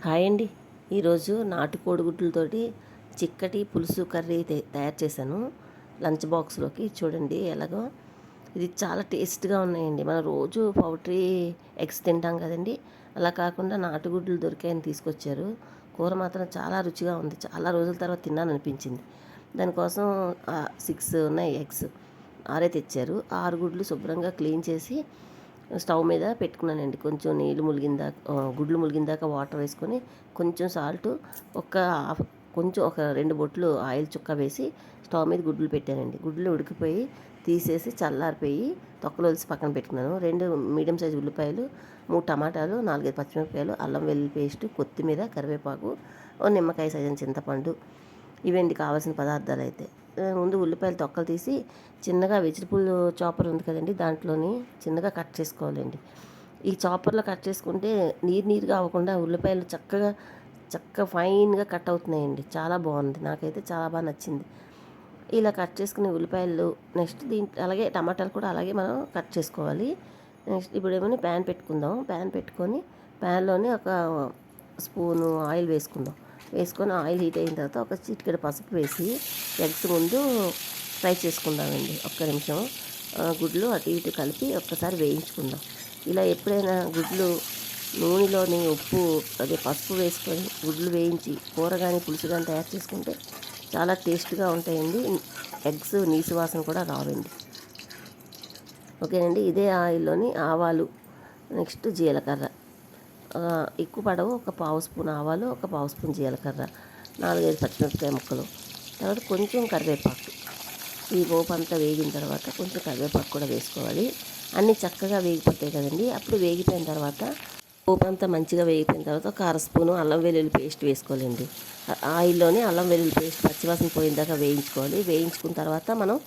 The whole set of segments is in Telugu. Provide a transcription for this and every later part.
హాయ్ అండి. ఈరోజు నాటు కోడిగుడ్లతోటి చిక్కటి పులుసు కర్రీ తయారు చేశాను లంచ్ బాక్స్లోకి. చూడండి ఎలాగో. ఇది చాలా టేస్ట్గా ఉన్నాయండి. మనం రోజు పౌల్ట్రీ ఎగ్స్ తింటాం కదండి, అలా కాకుండా నాటుగుడ్లు దొరికాయని తీసుకొచ్చారు. కూర మాత్రం చాలా రుచిగా ఉంది. చాలా రోజుల తర్వాత తిన్నాను అనిపించింది. దానికోసం 6 ఉన్నాయి ఎగ్స్, 6 తెచ్చారు. 6 గుడ్లు శుభ్రంగా క్లీన్ చేసి స్టవ్ మీద పెట్టుకున్నానండి. కొంచెం నీళ్ళు గుడ్లు ములిగిందాక వాటర్ వేసుకొని కొంచెం సాల్ట్, కొంచెం ఒక 2 బొట్లు ఆయిల్ చుక్క వేసి స్టవ్ మీద గుడ్లు పెట్టానండి. గుడ్లు ఉడికిపోయి తీసేసి చల్లారిపోయి తొక్కలు వలిసి పక్కన పెట్టుకున్నాను. 2 మీడియం సైజు ఉల్లిపాయలు, 3 టమాటాలు, 4 పచ్చిమిరపకాయలు, అల్లం వెల్లుల్లి పేస్ట్, కొత్తిమీర, కరివేపాకు, నిమ్మకాయ సైజు చింతపండు. ఇవండి కావాల్సిన పదార్థాలు. అయితే ముందు ఉల్లిపాయలు తొక్కలు తీసి చిన్నగా వెజిటబుల్ చాపర్ ఉంది కదండి, దాంట్లోని చిన్నగా కట్ చేసుకోవాలండి. ఈ చాపర్లో కట్ చేసుకుంటే నీరుగా అవ్వకుండా ఉల్లిపాయలు చక్కగా ఫైన్గా కట్ అవుతున్నాయండి. చాలా బాగుంది, నాకైతే చాలా బాగా నచ్చింది. ఇలా కట్ చేసుకునే ఉల్లిపాయలు నెక్స్ట్ దీంట్లో అలాగే టమాటాలు కూడా అలాగే మనం కట్ చేసుకోవాలి. నెక్స్ట్ ఇప్పుడు ఏమైనా ప్యాన్ పెట్టుకుందాం. ప్యాన్ పెట్టుకొని ప్యాన్లోనే ఒక స్పూను ఆయిల్ వేసుకొని ఆయిల్ హీట్ అయిన తర్వాత ఒక చిటికెడు పసుపు వేసి ఎగ్స్ ముందు ఫ్రై చేసుకుందామండి. ఒక్క నిమిషం గుడ్లు అటు ఇటు కలిపి ఒక్కసారి వేయించుకుందాం. ఇలా ఎప్పుడైనా గుడ్లు నూనెలోని ఉప్పు పసుపు వేసుకొని గుడ్లు వేయించి కూర కానీ పులుసు కానీ తయారు చేసుకుంటే చాలా టేస్ట్గా ఉంటాయండి. ఎగ్స్ నీసు వాసన కూడా రావండి. ఓకేనండి. ఇదే ఆయిల్లోని ఆవాలు, నెక్స్ట్ జీలకర్ర, ఎక్కువ పడవు, ఒక పావు స్పూన్ ఆవాలు, ఒక పావు స్పూన్ జీలకర్ర, 4-5 పచ్చిమిరపకాయ ముక్కలు, తర్వాత కొంచెం కరివేపాకు. ఈ పోపు అంతా వేగిన తర్వాత కొంచెం కరివేపాకు కూడా వేసుకోవాలి. అన్నీ చక్కగా వేగిపోతాయి కదండి. అప్పుడు వేగిపోయిన తర్వాత పోపు అంతా మంచిగా వేగిపోయిన తర్వాత ఒక 1/2 స్పూను అల్లం వెల్లుల్లి పేస్ట్ వేసుకోవాలండి. ఆయిల్లోనే అల్లం వెల్లుల్లి పేస్ట్ పచ్చివాసన పోయిన దాకా వేయించుకోవాలి. వేయించుకున్న తర్వాత మనం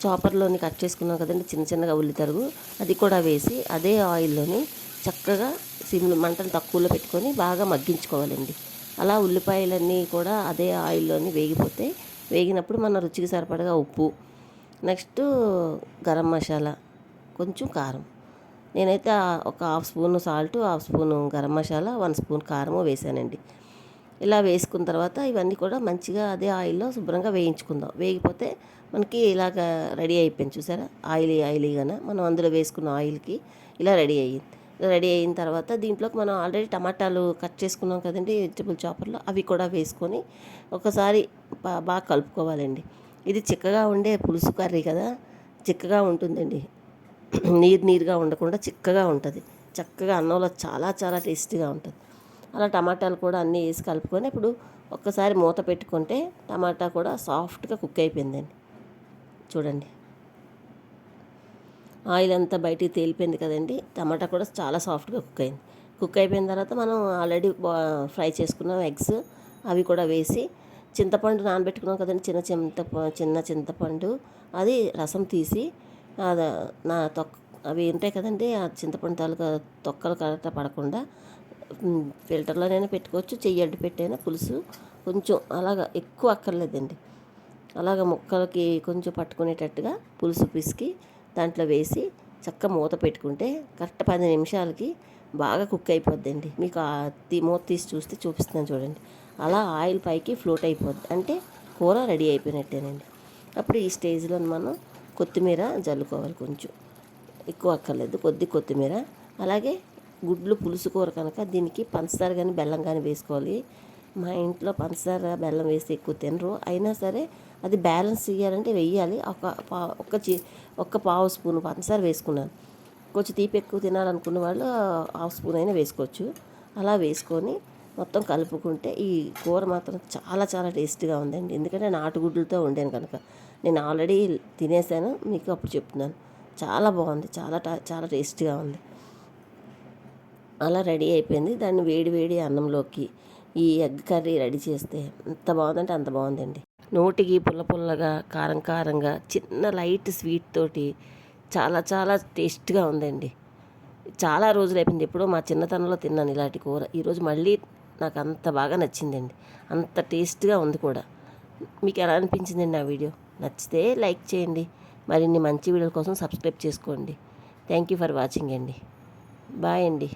చాపర్లోని కట్ చేసుకున్నాం కదండి చిన్నగా ఉల్లి తరుగు, అది కూడా వేసి అదే ఆయిల్లోని చక్కగా మంటలు తక్కువలో పెట్టుకొని బాగా మగ్గించుకోవాలండి. అలా ఉల్లిపాయలన్నీ కూడా అదే ఆయిల్లోని వేగినప్పుడు మన రుచికి సరిపడగా ఉప్పు, నెక్స్ట్ గరం మసాలా, కొంచెం కారం. నేనైతే ఒక 1/2 spoon salt, 1/2 spoon garam masala, 1 spoon కారము వేసానండి. ఇలా వేసుకున్న తర్వాత ఇవన్నీ కూడా మంచిగా అదే ఆయిల్లో శుభ్రంగా వేయించుకుందాం. వేగిపోతే మనకి ఇలాగ రెడీ అయిపోయింది. చూసారా, ఆయిలీగానే మనం అందులో వేసుకున్న ఆయిల్కి ఇలా రెడీ అయిన తర్వాత దీంట్లోకి మనం ఆల్రెడీ టమాటాలు కట్ చేసుకున్నాం కదండి వెజిటబుల్ చాపర్లో, అవి కూడా వేసుకొని ఒకసారి బాగా కలుపుకోవాలండి. ఇది చిక్కగా ఉండే పులుసు కర్రీ కదా, చిక్కగా ఉంటుందండి. నీరుగా ఉండకుండా చిక్కగా ఉంటుంది. చక్కగా అన్నంలో చాలా చాలా టేస్టీగా ఉంటుంది. అలా టమాటాలు కూడా అన్నీ వేసి కలుపుకొని ఇప్పుడు ఒక్కసారి మూత పెట్టుకుంటే టమాటా కూడా సాఫ్ట్గా కుక్ అయిపోయిందండి. చూడండి, ఆయిల్ అంతా బయటికి తేలిపోయింది కదండి. టమాటా కూడా చాలా సాఫ్ట్గా కుక్ అయిపోయిన తర్వాత మనం ఆల్రెడీ ఫ్రై చేసుకున్నాం ఎగ్స్, అవి కూడా వేసి చింతపండు నానబెట్టుకున్నాం కదండి, చిన్న చింతపండు, అది రసం తీసి అవి ఉంటాయి కదండి, ఆ చింతపండు తాలూకా తొక్కలు కరెక్ట్గా పడకుండా ఫిల్టర్లోనైనా పెట్టుకోవచ్చు, చెయ్యి అడ్డు పెట్టైనా పులుసు కొంచెం అలాగా ఎక్కువ అక్కర్లేదండి. అలాగ ముక్కలకి కొంచెం పట్టుకునేటట్టుగా పులుసు పిసికి దాంట్లో వేసి మూత పెట్టుకుంటే కరెక్ట్ 10 నిమిషాలకి బాగా కుక్ అయిపోద్దండి. మీకు మూత తీసి చూపిస్తున్నాను చూడండి. అలా ఆయిల్ పైకి ఫ్లోట్ అయిపోద్ది అంటే కూర రెడీ అయిపోయినట్టేనండి. అప్పుడు ఈ స్టేజ్లో మనం కొత్తిమీర జల్లుకోవాలి. కొంచెం ఎక్కువ అక్కర్లేదు, కొత్తిమీర. అలాగే గుడ్లు పులుసు కూర కనుక దీనికి పంచదార కానీ బెల్లం కానీ వేసుకోవాలి. మా ఇంట్లో పంచదార బెల్లం వేస్తే ఎక్కువ తినరు, అయినా సరే అది బ్యాలెన్స్ చేయాలంటే వెయ్యాలి. ఒక పావు స్పూను పంచదార వేసుకున్నాను. కొంచెం తీపి ఎక్కువ తినాలనుకున్న వాళ్ళు 1/2 స్పూన్ అయినా వేసుకోవచ్చు. అలా వేసుకొని మొత్తం కలుపుకుంటే ఈ కూర మాత్రం చాలా చాలా టేస్టీగా ఉందండి. ఎందుకంటే నాటుగుడ్లతో వండాను కనుక. నేను ఆల్రెడీ తినేసాను, మీకు అప్పుడు చెప్తున్నాను. చాలా బాగుంది, చాలా చాలా టేస్టీగా ఉంది. అలా రెడీ అయిపోయింది. దాన్ని వేడి అన్నంలోకి ఈ ఎగ్ కర్రీ రెడీ చేస్తే ఎంత బాగుందంటే అంత బాగుందండి. నోటికి పుల్లగా, కారంగా, చిన్న లైట్ స్వీట్ తోటి చాలా చాలా టేస్ట్గా ఉందండి. చాలా రోజులు అయిపోయింది, ఎప్పుడో మా చిన్నతనంలో తిన్నాను ఇలాంటి కూర. ఈరోజు మళ్ళీ నాకు అంత బాగా నచ్చిందండి. అంత టేస్ట్గా ఉంది కూడా. మీకు ఎలా అనిపించిందండి ఆ వీడియో? నచ్చితే లైక్ చేయండి. మరిన్ని మంచి వీడియోల కోసం సబ్స్క్రైబ్ చేసుకోండి. థ్యాంక్ యూ ఫర్ వాచింగ్ అండి. బాయ్ అండి.